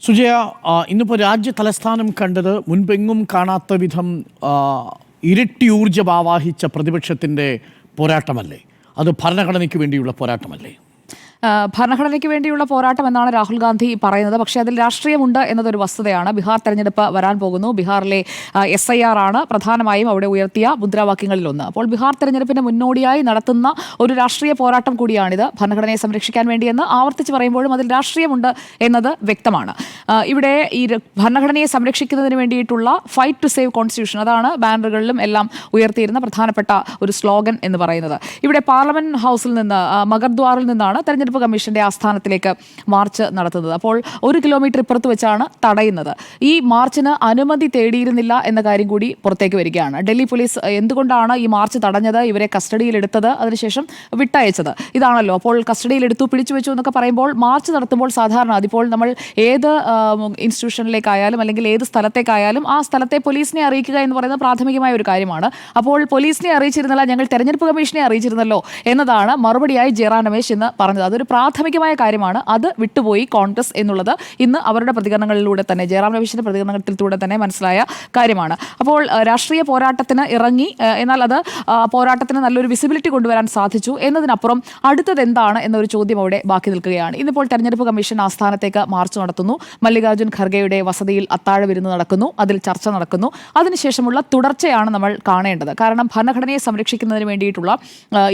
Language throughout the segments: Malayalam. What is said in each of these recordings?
സുജയ, ഇന്നിപ്പോൾ രാജ്യ തലസ്ഥാനം കണ്ടത് മുൻപെങ്ങും കാണാത്ത വിധം ഇരട്ടി ഊർജ്ജം ആവാഹിച്ച പ്രതിപക്ഷത്തിൻ്റെ പോരാട്ടമല്ലേ? അത് ഭരണഘടനയ്ക്ക് വേണ്ടിയുള്ള പോരാട്ടമല്ലേ? ഭരണഘടനയ്ക്ക് വേണ്ടിയുള്ള പോരാട്ടം എന്നാണ് രാഹുൽ ഗാന്ധി പറയുന്നത്. പക്ഷേ അതിൽ രാഷ്ട്രീയമുണ്ട് എന്നതൊരു വസ്തുതയാണ്. ബീഹാർ തെരഞ്ഞെടുപ്പ് വരാൻ പോകുന്നു. ബീഹാറിലെ SIR ആണ് പ്രധാനമായും അവിടെ ഉയർത്തിയ മുദ്രാവാക്യങ്ങളിലൊന്ന്. അപ്പോൾ ബീഹാർ തെരഞ്ഞെടുപ്പിന് മുന്നോടിയായി നടത്തുന്ന ഒരു രാഷ്ട്രീയ പോരാട്ടം കൂടിയാണിത്. ഭരണഘടനയെ സംരക്ഷിക്കാൻ വേണ്ടിയെന്ന് ആവർത്തിച്ച് പറയുമ്പോഴും അതിൽ രാഷ്ട്രീയമുണ്ട് എന്നത് വ്യക്തമാണ്. ഇവിടെ ഈ ഭരണഘടനയെ സംരക്ഷിക്കുന്നതിന് വേണ്ടിയിട്ടുള്ള ഫൈറ്റ് ടു സേവ് കോൺസ്റ്റിറ്റ്യൂഷൻ, അതാണ് ബാനറുകളിലും എല്ലാം ഉയർത്തിയിരുന്ന പ്രധാനപ്പെട്ട ഒരു സ്ലോഗൻ എന്ന് പറയുന്നത്. ഇവിടെ പാർലമെന്റ് ഹൗസിൽ നിന്ന് മഗർദ്വാറിൽ നിന്നാണ് തെരഞ്ഞെടുപ്പ് കമ്മീഷന്റെ ആസ്ഥാനത്തിലേക്ക് മാർച്ച് നടത്തുന്നത്. അപ്പോൾ 1 കിലോമീറ്റർ ഇപ്പുറത്ത് വെച്ചാണ് തടയുന്നത്. ഈ മാർച്ചിന് അനുമതി തേടിയിരുന്നില്ല എന്ന കാര്യം കൂടി പുറത്തേക്ക് വരികയാണ്. ഡൽഹി പോലീസ് എന്തുകൊണ്ടാണ് ഈ മാർച്ച് തടഞ്ഞത്, ഇവരെ കസ്റ്റഡിയിലെടുത്തത്, അതിനുശേഷം വിട്ടയച്ചത്, ഇതാണല്ലോ. അപ്പോൾ കസ്റ്റഡിയിലെടുത്തു, പിടിച്ചു വെച്ചു എന്നൊക്കെ പറയുമ്പോൾ മാർച്ച് നടത്തുമ്പോൾ സാധാരണ അതിപ്പോൾ നമ്മൾ ഏത് ഇൻസ്റ്റിറ്റ്യൂഷനിലേക്കായാലും അല്ലെങ്കിൽ ഏത് സ്ഥലത്തേക്കായാലും ആ സ്ഥലത്തെ പോലീസിനെ അറിയിക്കുക എന്ന് പറയുന്നത് പ്രാഥമികമായ ഒരു കാര്യമാണ്. അപ്പോൾ പോലീസിനെ അറിയിച്ചിരുന്നില്ല, ഞങ്ങൾ തെരഞ്ഞെടുപ്പ് കമ്മീഷനെ അറിയിച്ചിരുന്നല്ലോ എന്നതാണ് മറുപടിയായി ജയറാം രമേശ് ഇന്ന് പറഞ്ഞത്. അതൊരു പ്രാഥമികമായ കാര്യമാണ്. അത് വിട്ടുപോയി കോൺഗ്രസ് എന്നുള്ളത് ഇന്ന് അവരുടെ പ്രതികരണങ്ങളിലൂടെ തന്നെ, ജയറാം രമേശിന്റെ പ്രതികരണത്തിലൂടെ തന്നെ മനസ്സിലായ കാര്യമാണ്. അപ്പോൾ രാഷ്ട്രീയ പോരാട്ടത്തിന് ഇറങ്ങി, എന്നാൽ അത് പോരാട്ടത്തിന് നല്ലൊരു വിസിബിലിറ്റി കൊണ്ടുവരാൻ സാധിച്ചു എന്നതിനപ്പുറം അടുത്തത് എന്താണ് എന്നൊരു ചോദ്യം അവിടെ ബാക്കി നിൽക്കുകയാണ്. ഇന്നിപ്പോൾ തെരഞ്ഞെടുപ്പ് കമ്മീഷൻ ആസ്ഥാനത്തേക്ക് മാർച്ച് നടത്തുന്നു. മല്ലികാർജ്ജുൻ ഖർഗെയുടെ വസതിയിൽ അത്താഴ വിരുന്ന് നടക്കുന്നു, അതിൽ ചർച്ച നടക്കുന്നു. അതിനുശേഷമുള്ള തുടർച്ചയാണ് നമ്മൾ കാണേണ്ടത്. കാരണം ഭരണഘടനയെ സംരക്ഷിക്കുന്നതിന് വേണ്ടിയിട്ടുള്ള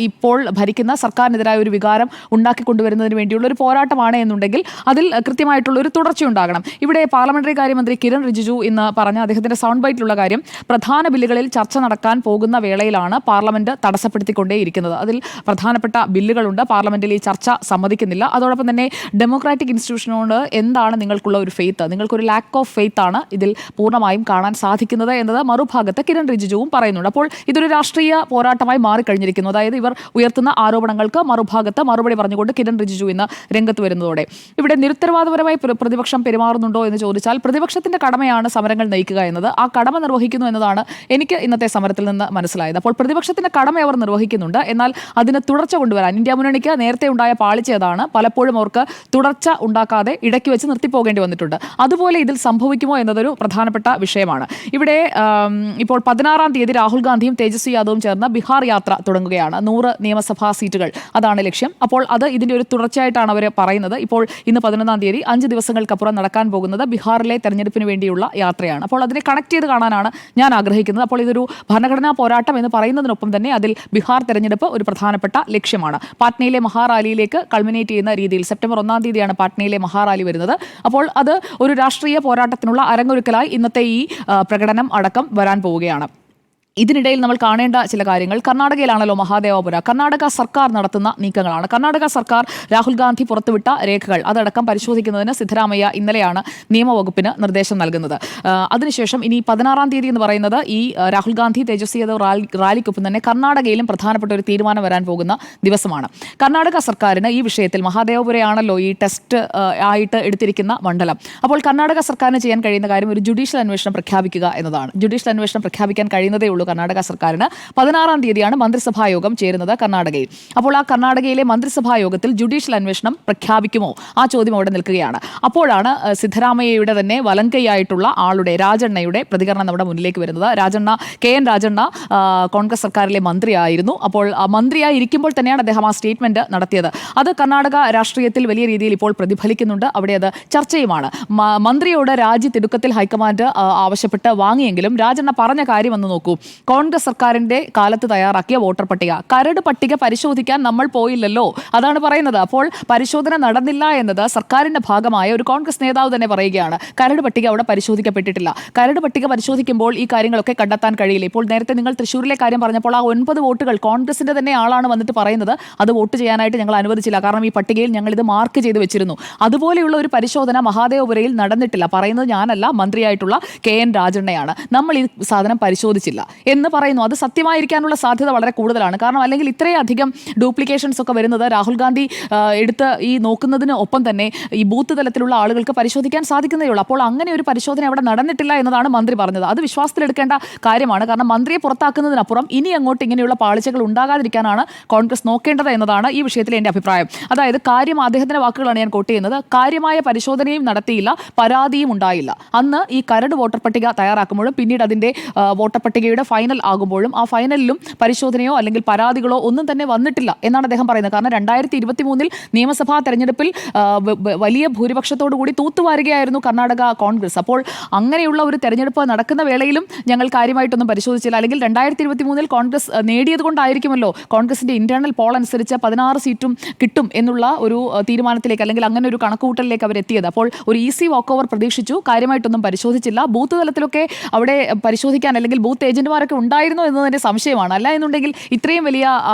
ഇപ്പോൾ ഭരിക്കുന്ന സർക്കാരിനെതിരായ ഒരു വികാരം ഉണ്ടാക്കിക്കൊണ്ടുവരുന്നതിന് വേണ്ടിയുള്ള ഒരു പോരാട്ടമാണ് എന്നുണ്ടെങ്കിൽ അതിൽ കൃത്യമായിട്ടുള്ള ഒരു തുടർച്ചയുണ്ടാകണം. ഇവിടെ പാർലമെന്ററി കാര്യമന്ത്രി കിരൺ റിജിജു ഇന്ന് പറഞ്ഞ അദ്ദേഹത്തിന്റെ സൗണ്ട് ബൈറ്റിലുള്ള കാര്യം, പ്രധാന ബില്ലുകളിൽ ചർച്ച നടക്കാൻ പോകുന്ന വേളയിലാണ് പാർലമെന്റ് തടസ്സപ്പെടുത്തിക്കൊണ്ടേയിരിക്കുന്നത്. അതിൽ പ്രധാനപ്പെട്ട ബില്ലുകളുണ്ട്, പാർലമെന്റിൽ ഈ ചർച്ച സമ്മതിക്കുന്നില്ല. അതോടൊപ്പം തന്നെ ഡെമോക്രാറ്റിക് ഇൻസ്റ്റിറ്റ്യൂഷനോട് എന്താണ് നിങ്ങൾക്കുള്ള ഒരു ഫെയ്ത്ത്, നിങ്ങൾക്കൊരു ലാക്ക് ഓഫ് ഫെയ്ത്ത് ആണ് ഇതിൽ പൂർണ്ണമായും കാണാൻ സാധിക്കുന്നത് എന്നത് മറുഭാഗത്ത് കിരൺ റിജിജുവും പറയുന്നുണ്ട്. അപ്പോൾ ഇതൊരു രാഷ്ട്രീയ പോരാട്ടമായി മാറിക്കഴിഞ്ഞിരിക്കുന്നു. അതായത് ഇവർ ഉയർത്തുന്ന ആരോപണങ്ങൾക്ക് മറുഭാഗത്ത് മറുപടി പറഞ്ഞുകൊണ്ട് കിരൺ റിജിജു ഇന്ന് രംഗത്ത് വരുന്നതോടെ ഇവിടെ നിരുത്തരവാദപരമായി പ്രതിപക്ഷം പെരുമാറുന്നുണ്ടോ എന്ന് ചോദിച്ചാൽ പ്രതിപക്ഷത്തിന്റെ കടമയാണ് സമരങ്ങൾ നയിക്കുക എന്നത്. ആ കടമ നിർവഹിക്കുന്നു എന്നതാണ് എനിക്ക് ഇന്നത്തെ സമരത്തിൽ നിന്ന് മനസ്സിലായത്. അപ്പോൾ പ്രതിപക്ഷത്തിന്റെ കടമ അവർ നിർവഹിക്കുന്നുണ്ട്, എന്നാൽ അതിന് തുടർച്ച കൊണ്ടുവരാൻ ഇന്ത്യ മുന്നണിക്ക് നേരത്തെ ഉണ്ടായ പാളിച്ച അതാണ്. പലപ്പോഴും അവർക്ക് തുടർച്ച ഉണ്ടാക്കാതെ ഇടയ്ക്ക് വെച്ച് നിർത്തിപ്പോകേണ്ടി വന്നിട്ടുണ്ട്. അതുപോലെ ഇതിൽ സംഭവിക്കുമോ എന്നതൊരു പ്രധാനപ്പെട്ട വിഷയമാണ്. ഇവിടെ ഇപ്പോൾ 16-ാം തീയതി രാഹുൽ ഗാന്ധിയും തേജസ്വി യാദവും ചേർന്ന് ബീഹാർ യാത്ര തുടങ്ങുകയാണ്. 100 നിയമസഭാ സീറ്റുകൾ, അതാണ് ലക്ഷ്യം. അപ്പോൾ അത് ഇതിന്റെ ഒരു തുടർച്ചയായിട്ടാണ് അവർ പറയുന്നത്. ഇപ്പോൾ ഇന്ന് 11-ാം തീയതി 5 ദിവസങ്ങൾക്കപ്പുറം നടക്കാൻ പോകുന്നത് ബീഹാറിലെ തെരഞ്ഞെടുപ്പിന് വേണ്ടിയുള്ള യാത്രയാണ്. അപ്പോൾ അതിനെ കണക്ട് ചെയ്ത് കാണാനാണ് ഞാൻ ആഗ്രഹിക്കുന്നത്. അപ്പോൾ ഇതൊരു ഭരണഘടനാ പോരാട്ടം എന്ന് പറയുന്നതിനൊപ്പം തന്നെ അതിൽ ബീഹാർ തെരഞ്ഞെടുപ്പ് ഒരു പ്രധാനപ്പെട്ട ലക്ഷ്യമാണ്. പാറ്റ്നയിലെ മഹാറാലിയിലേക്ക് കൾമിനേറ്റ് ചെയ്യുന്ന രീതിയിൽ സെപ്റ്റംബർ 1-ാം തീയതിയാണ് പാറ്റ്നയിലെ മഹാറാലി വരുന്നത്. അപ്പോൾ അത് ഒരു രാഷ്ട്രീയ പോരാട്ടത്തിനുള്ള അരങ്ങൊരുക്കലായി ഇന്നത്തെ ഈ പ്രകടനം അടക്കം വരാൻ പോവുകയാണ്. ഇതിനിടയിൽ നമ്മൾ കാണേണ്ട ചില കാര്യങ്ങൾ, കർണാടകയിലാണല്ലോ മഹാദേവപുര. കർണാടക സർക്കാർ നടത്തുന്ന നീക്കങ്ങളാണ്. കർണാടക സർക്കാർ രാഹുൽ ഗാന്ധി പുറത്തുവിട്ട രേഖകൾ അതടക്കം പരിശോധിക്കുന്നതിന് സിദ്ധരാമയ്യ ഇന്നലെയാണ് നിയമവകുപ്പിന് നിർദ്ദേശം നൽകുന്നത്. അതിനുശേഷം ഇനി 16-ാം തീയതി എന്ന് പറയുന്നത് ഈ രാഹുൽ ഗാന്ധി തേജസ്വി യാദവ് റാലിക്കൊപ്പം തന്നെ കർണാടകയിലും പ്രധാനപ്പെട്ട ഒരു തീരുമാനം വരാൻ പോകുന്ന ദിവസമാണ്. കർണാടക സർക്കാരിന് ഈ വിഷയത്തിൽ മഹാദേവപുരയാണല്ലോ ഈ ടെസ്റ്റ് ആയിട്ട് എടുത്തിരിക്കുന്ന മണ്ഡലം. അപ്പോൾ കർണാടക സർക്കാരിന് ചെയ്യാൻ കഴിയുന്ന കാര്യം ഒരു ജുഡീഷ്യൽ അന്വേഷണം പ്രഖ്യാപിക്കുക എന്നതാണ്. ജുഡീഷ്യൽ അന്വേഷണം പ്രഖ്യാപിക്കാൻ കഴിയുന്നതേ ഉള്ളൂ കർണാടക സർക്കാരിന്. 16-ാം തീയതിയാണ് മന്ത്രിസഭാ യോഗം ചേരുന്നത് കർണാടകയിൽ. അപ്പോൾ ആ കർണാടകയിലെ മന്ത്രിസഭാ യോഗത്തിൽ ജുഡീഷ്യൽ അന്വേഷണം പ്രഖ്യാപിക്കുമോ, ആ ചോദ്യം അവിടെ നിൽക്കുകയാണ്. അപ്പോഴാണ് സിദ്ധരാമയ്യയുടെ തന്നെ വലങ്കൈയായിട്ടുള്ള ആളുടെ രാജണ്ണയുടെ പ്രതികരണം നമ്മുടെ മുന്നിലേക്ക് വരുന്നത്. KN രാജണ്ണ കോൺഗ്രസ് സർക്കാരിലെ മന്ത്രിയായിരുന്നു. അപ്പോൾ മന്ത്രിയായി ഇരിക്കുമ്പോൾ തന്നെയാണ് അദ്ദേഹം ആ സ്റ്റേറ്റ്മെന്റ് നടത്തിയത്. അത് കർണാടക രാഷ്ട്രീയത്തിൽ വലിയ രീതിയിൽ ഇപ്പോൾ പ്രതിഫലിക്കുന്നുണ്ട്. അവിടെ അത് ചർച്ചയുമാണ്. മന്ത്രിയോട് രാജി തിടുക്കത്തിൽ ഹൈക്കമാൻഡ് ആവശ്യപ്പെട്ട് വാങ്ങിയെങ്കിലും രാജണ്ണ പറഞ്ഞ കാര്യം എന്ന് നോക്കൂ, കോൺഗ്രസ് സർക്കാരിന്റെ കാലത്ത് തയ്യാറാക്കിയ വോട്ടർ പട്ടിക, കരട് പട്ടിക പരിശോധിക്കാൻ നമ്മൾ പോയില്ലല്ലോ, അതാണ് പറയുന്നത്. അപ്പോൾ പരിശോധന നടന്നില്ല എന്നത് സർക്കാരിന്റെ ഭാഗമായ ഒരു കോൺഗ്രസ് നേതാവ് തന്നെ പറയുകയാണ്. കരട് പട്ടിക അവിടെ പരിശോധിക്കപ്പെട്ടിട്ടില്ല. കരട് പട്ടിക പരിശോധിക്കുമ്പോൾ ഈ കാര്യങ്ങളൊക്കെ കണ്ടെത്താൻ കഴിയില്ല. ഇപ്പോൾ നേരത്തെ നിങ്ങൾ തൃശ്ശൂരിലെ കാര്യം പറഞ്ഞപ്പോൾ ആ 9 വോട്ടുകൾ കോൺഗ്രസിന്റെ തന്നെ ആളാണ് വന്നിട്ട് പറയുന്നത് അത് വോട്ട് ചെയ്യാനായിട്ട് ഞങ്ങൾ അനുവദിച്ചില്ല, കാരണം ഈ പട്ടികയിൽ ഞങ്ങൾ ഇത് മാർക്ക് ചെയ്ത് വെച്ചിരുന്നു. അതുപോലെയുള്ള ഒരു പരിശോധന മഹാദേവപുരയിൽ നടന്നിട്ടില്ല. പറയുന്നത് ഞാനല്ല, മന്ത്രിയായിട്ടുള്ള KN രാജണ്ണയാണ്. നമ്മൾ ഈ സാധനം പരിശോധിച്ചില്ല. എന്ന് പറയുന്നു. അത് സത്യമായിരിക്കാനുള്ള സാധ്യത വളരെ കൂടുതലാണ്. കാരണം അല്ലെങ്കിൽ ഇത്രയധികം ഡ്യൂപ്ലിക്കേഷൻസ് ഒക്കെ വരുന്നത് രാഹുൽ ഗാന്ധി എടുത്ത് ഈ നോക്കുന്നതിന് ഒപ്പം തന്നെ ഈ ബൂത്ത് തലത്തിലുള്ള ആളുകൾക്ക് പരിശോധിക്കാൻ സാധിക്കുന്നതേ ഉള്ളൂ. അപ്പോൾ അങ്ങനെ ഒരു പരിശോധന അവിടെ നടന്നിട്ടില്ല എന്നതാണ് മന്ത്രി പറഞ്ഞത്. അത് വിശ്വാസത്തിലെടുക്കേണ്ട കാര്യമാണ്. കാരണം മന്ത്രിയെ പുറത്താക്കുന്നതിനപ്പുറം ഇനി അങ്ങോട്ട് ഇങ്ങനെയുള്ള പാളിച്ചകൾ ഉണ്ടാകാതിരിക്കാനാണ് കോൺഗ്രസ് നോക്കേണ്ടത് എന്നതാണ് ഈ വിഷയത്തിലെ എൻ്റെ അഭിപ്രായം. അതായത് അദ്ദേഹത്തിന്റെ വാക്കുകളാണ് ഞാൻ കോട്ട് ചെയ്യുന്നത്. കാര്യമായ പരിശോധനയും നടത്തിയില്ല, പരാതിയും ഉണ്ടായില്ല. അന്ന് ഈ കരട് വോട്ടർ പട്ടിക തയ്യാറാക്കുമ്പോഴും പിന്നീട് അതിന്റെ വോട്ടർ പട്ടികയുടെ ഫൈനൽ ആകുമ്പോഴും ആ ഫൈനലിലും പരിശോധനയോ അല്ലെങ്കിൽ പരാതികളോ ഒന്നും തന്നെ വന്നിട്ടില്ല എന്നാണ് അദ്ദേഹം പറയുന്നത്. കാരണം 2023 നിയമസഭാ തെരഞ്ഞെടുപ്പിൽ വലിയ ഭൂരിപക്ഷത്തോടു കൂടി തൂത്തുവാരുകയായിരുന്നു കർണാടക കോൺഗ്രസ്. അപ്പോൾ അങ്ങനെയുള്ള ഒരു തെരഞ്ഞെടുപ്പ് നടക്കുന്ന വേളയിലും ഞങ്ങൾ കാര്യമായിട്ടൊന്നും പരിശോധിച്ചില്ല. അല്ലെങ്കിൽ 2023 കോൺഗ്രസ് നേടിയത് കൊണ്ടായിരിക്കുമല്ലോ കോൺഗ്രസിന്റെ ഇന്റേണൽ പോൾ അനുസരിച്ച് 16 സീറ്റും കിട്ടും എന്നുള്ള ഒരു തീരുമാനത്തിലേക്ക് അല്ലെങ്കിൽ അങ്ങനെ ഒരു കണക്കുകൂട്ടലിലേക്ക് അവരെത്തിയത്. അപ്പോൾ ഒരു ഈസി വാക്ക് ഓവർ പ്രതീക്ഷിച്ചു, കാര്യമായിട്ടൊന്നും പരിശോധിച്ചില്ല. ബൂത്ത് തലത്തിലൊക്കെ അവിടെ പരിശോധിക്കാൻ അല്ലെങ്കിൽ ബൂത്ത് ഏജന്റുമാരൊക്കെ ഉണ്ടായിരുന്നോ എന്നതിന്റെ സംശയമാണ്. അല്ല എന്നുണ്ടെങ്കിൽ ഇത്രയും വലിയ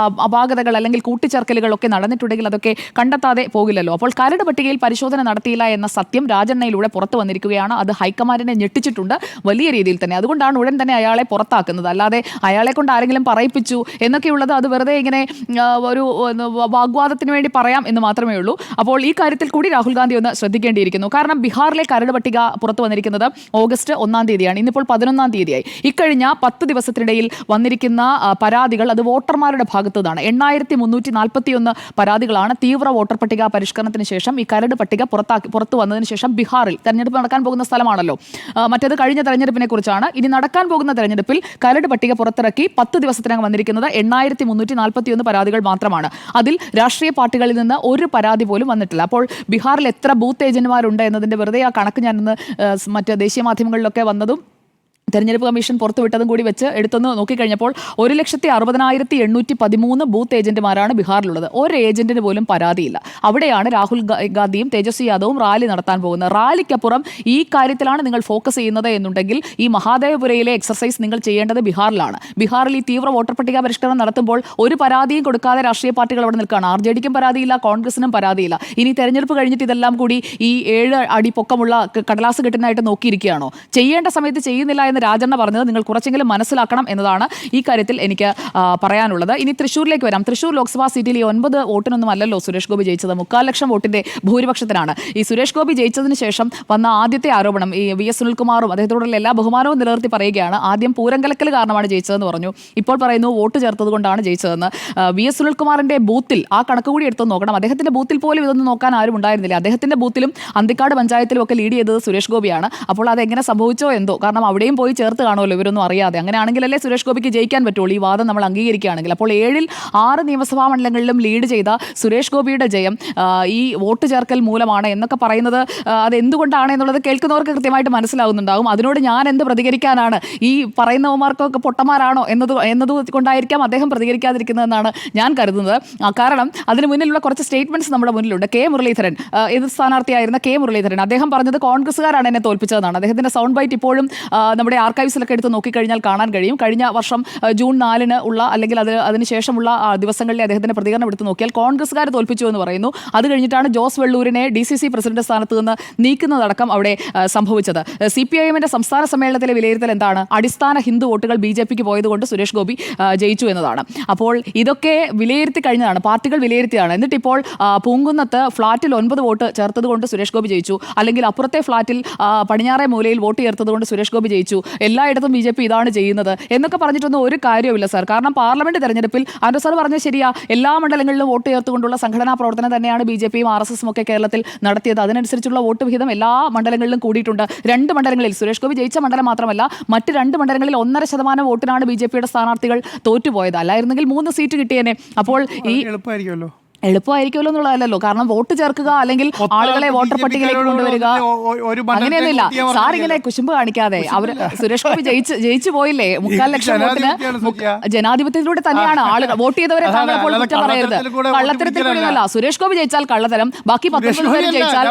അപാകതകൾ അല്ലെങ്കിൽ കൂട്ടിച്ചേർക്കലുകളൊക്കെ നടന്നിട്ടുണ്ടെങ്കിൽ അതൊക്കെ കണ്ടെത്താതെ പോകില്ലല്ലോ. അപ്പോൾ കരട് പട്ടികയിൽ പരിശോധന നടത്തിയില്ല എന്ന സത്യം രാജണ്ണയിലൂടെ പുറത്തു വന്നിരിക്കുകയാണ്. അത് ഹൈക്കമാൻഡിനെ ഞെട്ടിച്ചിട്ടുണ്ട് വലിയ രീതിയിൽ തന്നെ. അതുകൊണ്ടാണ് ഉടൻ തന്നെ അയാളെ പുറത്താക്കുന്നത്. അല്ലാതെ അയാളെ കൊണ്ട് ആരെങ്കിലും പറയിപ്പിച്ചു എന്നൊക്കെയുള്ളത് അത് വെറുതെ ഇങ്ങനെ ഒരു വാഗ്വാദത്തിന് വേണ്ടി പറയാം എന്ന് മാത്രമേ ഉള്ളൂ. അപ്പോൾ ഈ കാര്യത്തിൽ കൂടി രാഹുൽ ഗാന്ധി ഒന്ന് ശ്രദ്ധിക്കേണ്ടിയിരിക്കുന്നു. കാരണം ബീഹാറിലെ കരട് പട്ടിക പുറത്തു വന്നിരിക്കുന്നത് ഓഗസ്റ്റ് 1-ാം തീയതിയാണ്. ഇന്നിപ്പോൾ 11-ാം തീയതിയായി. ഇക്കഴിഞ്ഞ 10 ദിവസത്തിനിടയിൽ വന്നിരിക്കുന്ന പരാതികൾ അത് വോട്ടർമാരുടെ ഭാഗത്തു നിന്നാണ്. 8341 പരാതികളാണ് തീവ്ര വോട്ടർ പട്ടിക പരിഷ്കരണത്തിന് ശേഷം ഈ കരട് പട്ടിക പുറത്തു വന്നതിന് ശേഷം ബിഹാറിൽ തെരഞ്ഞെടുപ്പ് നടക്കാൻ പോകുന്ന സ്ഥലമാണല്ലോ. മറ്റേത് കഴിഞ്ഞ തെരഞ്ഞെടുപ്പിനെ കുറിച്ചാണ്. ഇനി നടക്കാൻ പോകുന്ന തെരഞ്ഞെടുപ്പിൽ കരട് പട്ടിക പുറത്തിറക്കി 10 ദിവസത്തിനകം വന്നിരിക്കുന്നത് 8341 പരാതികൾ മാത്രമാണ്. അതിൽ രാഷ്ട്രീയ പാർട്ടികളിൽ നിന്ന് ഒരു പരാതി പോലും വന്നിട്ടില്ല. അപ്പോൾ ബീഹാറിൽ എത്ര ബൂത്ത് ഏജന്റുമാരുണ്ട് എന്നതിന്റെ വെറുതെ ആ കണക്ക് ഞാനിന്ന് മറ്റ് ദേശീയ മാധ്യമങ്ങളിലൊക്കെ വന്നതും തെരഞ്ഞെടുപ്പ് കമ്മീഷൻ പുറത്തുവിട്ടതും കൂടി വെച്ച് എടുത്തൊന്ന് നോക്കിക്കഴിഞ്ഞപ്പോൾ 1,60,813 ബൂത്ത് ഏജന്റുമാരാണ് ബീഹാറിലുള്ളത്. ഒരു ഏജന്റിന് പോലും പരാതിയില്ല. അവിടെയാണ് രാഹുൽ ഗാന്ധിയും തേജസ്വി യാദവും റാലി നടത്താൻ പോകുന്നത്. റാലിക്കപ്പുറം ഈ കാര്യത്തിലാണ് നിങ്ങൾ ഫോക്കസ് ചെയ്യുന്നത് എന്നുണ്ടെങ്കിൽ ഈ മഹാദേവപുരയിലെ എക്സർസൈസ് നിങ്ങൾ ചെയ്യേണ്ടത് ബീഹാറിലാണ്. ബീഹാറിൽ ഈ തീവ്ര വോട്ടർ പട്ടിക പരിഷ്കരണം നടത്തുമ്പോൾ ഒരു പരാതിയും കൊടുക്കാതെ രാഷ്ട്രീയ പാർട്ടികൾ അവിടെ നിൽക്കുകയാണ്. RJDക്കും പരാതിയില്ല, കോൺഗ്രസിനും പരാതിയില്ല. ഇനി തെരഞ്ഞെടുപ്പ് കഴിഞ്ഞിട്ട് ഇതെല്ലാം കൂടി ഈ 7 അടി പൊക്കമുള്ള കടലാസ് കെട്ടിനായിട്ട് നോക്കിയിരിക്കുകയാണോ? ചെയ്യേണ്ട സമയത്ത് ചെയ്യുന്നില്ല എന്ന് രാജണ്ണ പറഞ്ഞത് നിങ്ങൾ കുറച്ചെങ്കിലും മനസ്സിലാക്കണം എന്നതാണ് ഈ കാര്യത്തിൽ എനിക്ക് പറയാനുള്ളത്. ഇനി തൃശ്ശൂരിലേക്ക് വരാം. തൃശ്ശൂർ ലോക്സഭാ സീറ്റിൽ ഈ 9 വോട്ടിനൊന്നും അല്ലല്ലോ സുരേഷ് ഗോപി ജയിച്ചത്. 3.25 ലക്ഷം വോട്ടിന്റെ ഭൂരിപക്ഷത്തിനാണ്. ഈ സുരേഷ് ഗോപി ജയിച്ചതിന് ശേഷം വന്ന ആദ്യത്തെ ആരോപണം ഈ VS സുനിൽകുമാറും അദ്ദേഹത്തോടുള്ള എല്ലാ ബഹുമാനവും നിലനിർത്തി പറയുകയാണ്. ആദ്യം പൂരം കലക്കൽ കാരണമാണ് ജയിച്ചതെന്ന് പറഞ്ഞു. ഇപ്പോൾ പറയുന്നു വോട്ട് ചേർത്തത് കൊണ്ടാണ് ജയിച്ചതെന്ന്. VS സുനിൽകുമാറിന്റെ ബൂത്തിൽ ആ കണക്ക് കൂടി എടുത്തു നോക്കണം. അദ്ദേഹത്തിന്റെ ബൂത്തിൽ പോലും ഇതൊന്നും നോക്കാൻ ആരും ഉണ്ടായിരുന്നില്ല. അദ്ദേഹത്തിന്റെ ബൂത്തിലും അന്തിക്കാട് പഞ്ചായത്തിലും ഒക്കെ ലീഡ് ചെയ്തത് സുരേഷ് ഗോപിയാണ്. അപ്പോൾ അതെങ്ങനെ സംഭവിച്ചോ എന്തോ. കാരണം അവിടെയും പോയി ചേർത്ത് കാണുമല്ലോ ഇവരൊന്നും അറിയാതെ. അങ്ങനെയാണെങ്കിലല്ലേ സുരേഷ് ഗോപിക്ക് ജയിക്കാൻ പറ്റുള്ളൂ, ഈ വാദം നമ്മൾ അംഗീകരിക്കുകയാണെങ്കിൽ. അപ്പോൾ 7-ൽ 6 നിയമസഭാ മണ്ഡലങ്ങളിലും ലീഡ് ചെയ്ത സുരേഷ് ഗോപിയുടെ ജയം ഈ വോട്ട് ചേർക്കൽ മൂലമാണ് എന്നൊക്കെ പറയുന്നത് അത് എന്തുകൊണ്ടാണ് എന്നുള്ളത് കേൾക്കുന്നവർക്ക് കൃത്യമായിട്ട് മനസ്സിലാവുന്നുണ്ടാകും. അതിനോട് ഞാൻ എന്ത് പ്രതികരിക്കാനാണ്? ഈ പറയുന്നവന്മാർക്കൊക്കെ പൊട്ടന്മാരാണോ എന്നത് കൊണ്ടായിരിക്കാം അദ്ദേഹം പ്രതികരിക്കാതിരിക്കുന്നതെന്നാണ് ഞാൻ കരുതുന്നത്. കാരണം അതിന് മുന്നിലുള്ള കുറച്ച് സ്റ്റേറ്റ്മെന്റ്സ് നമ്മുടെ മുന്നിലുണ്ട്. കെ മുരളീധരൻ, എതിർ സ്ഥാനാർത്ഥിയായിരുന്ന കെ മുരളീധരൻ, അദ്ദേഹം പറഞ്ഞത് കോൺഗ്രസ്സുകാരാണ് എന്നെ തോൽപ്പിച്ചതെന്നാണ്. അദ്ദേഹത്തിന്റെ സൗണ്ട് ബൈറ്റ് ഇപ്പോഴും നമ്മുടെ ആർക്കൈവ്സിലൊക്കെ എടുത്ത് നോക്കിക്കഴിഞ്ഞാൽ കാണാൻ കഴിയും. കഴിഞ്ഞ വർഷം ജൂൺ 4-ന് ഉള്ള അല്ലെങ്കിൽ അതിനുശേഷമുള്ള ദിവസങ്ങളിലെ അദ്ദേഹത്തിന്റെ പ്രതികരണം എടുത്ത് നോക്കിയാൽ കോൺഗ്രസ്സുകാർ തോൽപ്പിച്ചു എന്ന് പറയുന്നു. അത് കഴിഞ്ഞിട്ടാണ് ജോസ് വെള്ളൂരിനെ DCC പ്രസിഡന്റ് സ്ഥാനത്ത് നിന്ന് നീക്കുന്നതടക്കം അവിടെ സംഭവിച്ചത്. CPIMന്റെ സംസ്ഥാന സമ്മേളനത്തിലെ വിലയിരുത്തൽ എന്താണ്? അടിസ്ഥാന ഹിന്ദു വോട്ടുകൾ BJPക്ക് പോയതുകൊണ്ട് സുരേഷ് ഗോപി ജയിച്ചു എന്നതാണ്. അപ്പോൾ ഇതൊക്കെ വിലയിരുത്തി കഴിഞ്ഞതാണ്, പാർട്ടികൾ വിലയിരുത്തിയാണ്. എന്നിട്ടിപ്പോൾ പൂങ്കുന്നത്ത് ഫ്ളാറ്റിൽ 9 വോട്ട് ചേർത്തത് കൊണ്ട് സുരേഷ് ഗോപി ജയിച്ചു, അല്ലെങ്കിൽ അപ്പുറത്തെ ഫ്ളാറ്റിൽ പടിഞ്ഞാറേ മൂലയിൽ വോട്ട് ചേർത്തത് കൊണ്ട് സുരേഷ് ഗോപി ജയിച്ചു, എല്ലായിടത്തും BJP ഇതാണ് ചെയ്യുന്നത് എന്നൊക്കെ പറഞ്ഞിട്ടൊന്നും ഒരു കാര്യവുമില്ല സാർ. കാരണം പാർലമെന്റ് തെരഞ്ഞെടുപ്പിൽ ആൻഡ്രു സാർ പറഞ്ഞ ശരിയാ, എല്ലാ മണ്ഡലങ്ങളിലും വോട്ട് ചേർത്തുകൊണ്ടുള്ള സംഘടനാ പ്രവർത്തനം തന്നെയാണ് BJPയും RSSും ഒക്കെ കേരളത്തിൽ നടത്തിയത്. അതിനനുസരിച്ചുള്ള വോട്ട് വിഹിതം എല്ലാ മണ്ഡലങ്ങളിലും കൂടിയിട്ടുണ്ട്. 2 മണ്ഡലങ്ങളിൽ സുരേഷ് ഗോപി ജയിച്ച മണ്ഡലം മാത്രമല്ല മറ്റ് 2 മണ്ഡലങ്ങളിൽ 1.5% വോട്ടിനാണ് BJPയുടെ സ്ഥാനാർത്ഥികൾ തോറ്റുപോയത്. അല്ലായിരുന്നെങ്കിൽ 3 സീറ്റ് കിട്ടിയേനെ. അപ്പോൾ ഈ എളുപ്പമായിരിക്കുമല്ലോ എന്നുള്ളതല്ലോ. കാരണം വോട്ട് ചേർക്കുക അല്ലെങ്കിൽ ആളുകളെ വോട്ടർ പട്ടികയിലേക്ക് കൊണ്ടുവരിക അങ്ങനെയൊന്നുമില്ല സാർ. ഇങ്ങനെ കുശുമ്പ് കാണിക്കാതെ അവര് സുരേഷ് ഗോപി ജയിച്ചു പോയില്ലേ 3.25 ലക്ഷം വോട്ടിന്. ജനാധിപത്യത്തിലൂടെ തന്നെയാണ് ആളുകൾ വോട്ട് ചെയ്തവരെ താങ്കൾ അപ്പോൾ കുറ്റം പറയരുത്. കള്ളത്തരത്തിൽ കൂടിയല്ല. സുരേഷ് ഗോപി ജയിച്ചാൽ കള്ളത്തരം, ബാക്കി 19 പേര് ജയിച്ചാൽ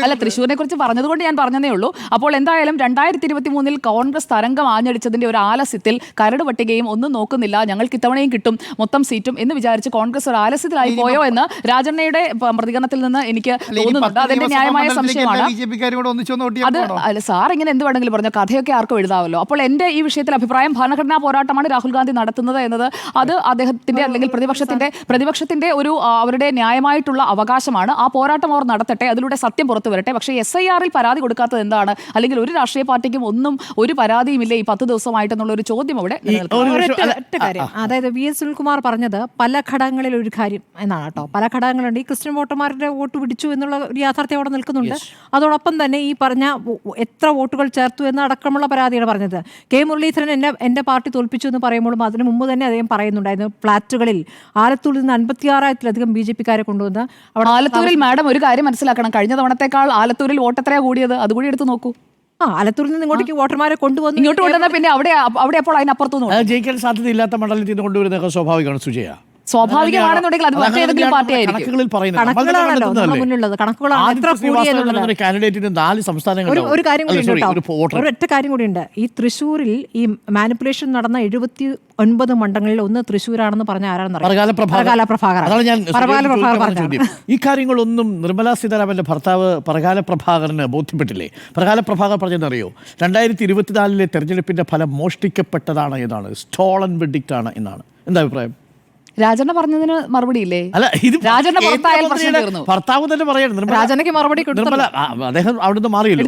അല്ല. തൃശ്ശൂരിനെ കുറിച്ച് പറഞ്ഞതുകൊണ്ട് ഞാൻ പറഞ്ഞതേ ഉള്ളൂ. അപ്പോൾ എന്തായാലും 2023 കോൺഗ്രസ് തരംഗം ആഞ്ഞടിച്ചതിന്റെ ഒരു ആലസ്യത്തിൽ കരട് പട്ടികയും ഒന്നും നോക്കുന്നില്ല, ഞങ്ങൾക്ക് ഇത്തവണയും കിട്ടും മൊത്തം സീറ്റും എന്ന് വിചാരിച്ച് കോൺഗ്രസ് ഒരു ആലസ്യത്തിലായി ആയി പോയോ എന്ന് രാജണ്ണയുടെ പ്രതികരണത്തിൽ നിന്ന് എനിക്ക് തോന്നുന്നുണ്ട്. അതിന്റെ ന്യായമായ സംശയമാണ്. അത് അല്ല, സാർ ഇങ്ങനെ എന്ത് വേണമെങ്കിലും പറഞ്ഞു, കഥയൊക്കെ ആർക്കും എഴുതാമല്ലോ. അപ്പോൾ എന്റെ ഈ വിഷയത്തിൽ അഭിപ്രായം ഭരണഘടനാ പോരാട്ടമാണ് രാഹുൽ ഗാന്ധി നടത്തുന്നത് എന്നത് അത് അദ്ദേഹത്തിന്റെ അല്ലെങ്കിൽ പ്രതിപക്ഷത്തിന്റെ ഒരു അവരുടെ ന്യായമായിട്ടുള്ള അവകാശമാണ്. ആ പോരാട്ടം അവർ നടത്തട്ടെ, അതിലൂടെ സത്യം പുറത്തു വരട്ടെ. പക്ഷേ SIR പരാതി കൊടുക്കാത്തത് എന്താണ്, അല്ലെങ്കിൽ ഒരു രാഷ്ട്രീയ പാർട്ടിക്കും ഒന്നും ഒരു പരാതിയുമില്ല ഈ 10 ദിവസമായിട്ടെന്നുള്ള ഒരു ചോദ്യം അവിടെ ഒറ്റ കാര്യം, അതായത് VS സുനിൽകുമാർ പറഞ്ഞത് പല ഘടകങ്ങളിൽ ഒരു കാര്യം എന്നാണ് കേട്ടോ. പല ഘടകങ്ങളുണ്ട്. ഈ ക്രിസ്ത്യൻ വോട്ടർമാരുടെ വോട്ട് പിടിച്ചു എന്നുള്ള ഒരു യാഥാർത്ഥ്യം അവിടെ നിൽക്കുന്നുണ്ട്. അതോടൊപ്പം തന്നെ ഈ പറഞ്ഞ എത്ര വോട്ടുകൾ ചേർത്തു എന്ന അടക്കമുള്ള പരാതിയാണ് പറഞ്ഞത്. കെ മുരളീധരൻ എന്റെ പാർട്ടി തോൽപ്പിച്ചു എന്ന് പറയുമ്പോഴും അതിനു മുമ്പ് തന്നെ അദ്ദേഹം പറയുന്നുണ്ടായിരുന്നു ഫ്ളാറ്റുകളിൽ ആലത്തൂരിൽ നിന്ന് 56,000-ലധികം BJP-ക്കാരെ കൊണ്ടുവന്ന് അവിടെ. ആലത്തൂരിൽ മാഡം ഒരു കാര്യം മനസ്സിലാക്കണം, കഴിഞ്ഞ തവണത്തേക്കാൾ ആലത്തൂരിൽ വോട്ട് എത്രയാണ് കൂടിയത്, അതുകൂടി എടുത്ത് നോക്കൂ. ആലത്തൂരിൽ നിന്ന് ഇങ്ങോട്ടേക്ക് വോട്ടർമാരെ കൊണ്ടുവന്നു, ഇങ്ങോട്ട് കൊണ്ടുവന്നാൽ പിന്നെ അവിടെ അപ്പോൾ അതിനപ്പുറത്തൊന്നും ജയിക്കാൻ സാധ്യതയില്ലാത്ത മണ്ഡലത്തിൽ നിന്ന് കൊണ്ടുവരുന്നതൊക്കെ സ്വാഭാവികമാണ് സുജയ. സ്വാഭാവികമാണെന്നുണ്ടെങ്കിൽ അത് മറ്റേതെങ്കിലും പാർട്ടി ആയിരിക്കും. കാൻഡിഡേറ്റിന് 4 സംസ്ഥാനങ്ങൾ. ഒരു കാര്യം കൂടി, ഒരൊറ്റ കാര്യം കൂടിയുണ്ട്. ഈ തൃശ്ശൂരിൽ ഈ മാനിപ്പുലേഷൻ നടന്ന 79 മണ്ഡലങ്ങളിൽ ഒന്ന് തൃശ്ശൂരാണെന്ന് പറഞ്ഞ ആരാണെന്ന് ഈ കാര്യങ്ങളൊന്നും നിർമ്മലാ സീതാരാമന്റെ ഭർത്താവ് പറകാല പ്രഭാകരന് ബോധ്യപ്പെട്ടില്ലേ? പറകാല പ്രഭാകർ പറഞ്ഞതെന്നറിയോ? 2024 തെരഞ്ഞെടുപ്പിന്റെ ഫലം മോഷ്ടിക്കപ്പെട്ടതാണ് എന്നാണ്, സ്റ്റോളൻ വെർഡിക്റ്റ് ആണ് എന്നാണ്. എന്താ അഭിപ്രായം? രാജണ്ണ പറഞ്ഞതിന് മറുപടിയില്ലേ? അല്ല, ഇത് ഭർത്താവ് തന്നെ പറയണം. രാജണ്ണയ്ക്ക് മറുപടി അദ്ദേഹം അവിടുന്ന് മാറിയല്ലോ,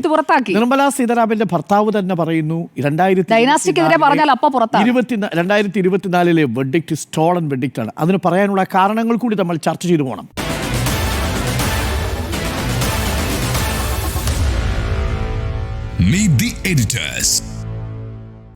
നിർമ്മലാ സീതാരാമന്റെ ഭർത്താവ് തന്നെ പറയുന്നു 2024 വെർഡിക്റ്റ് സ്റ്റോളൻ വെർഡിക്റ്റ് ആണ്. അതിന് പറയാനുള്ള കാരണങ്ങൾ കൂടി നമ്മൾ ചർച്ച ചെയ്തു പോകണം. Meet the editors.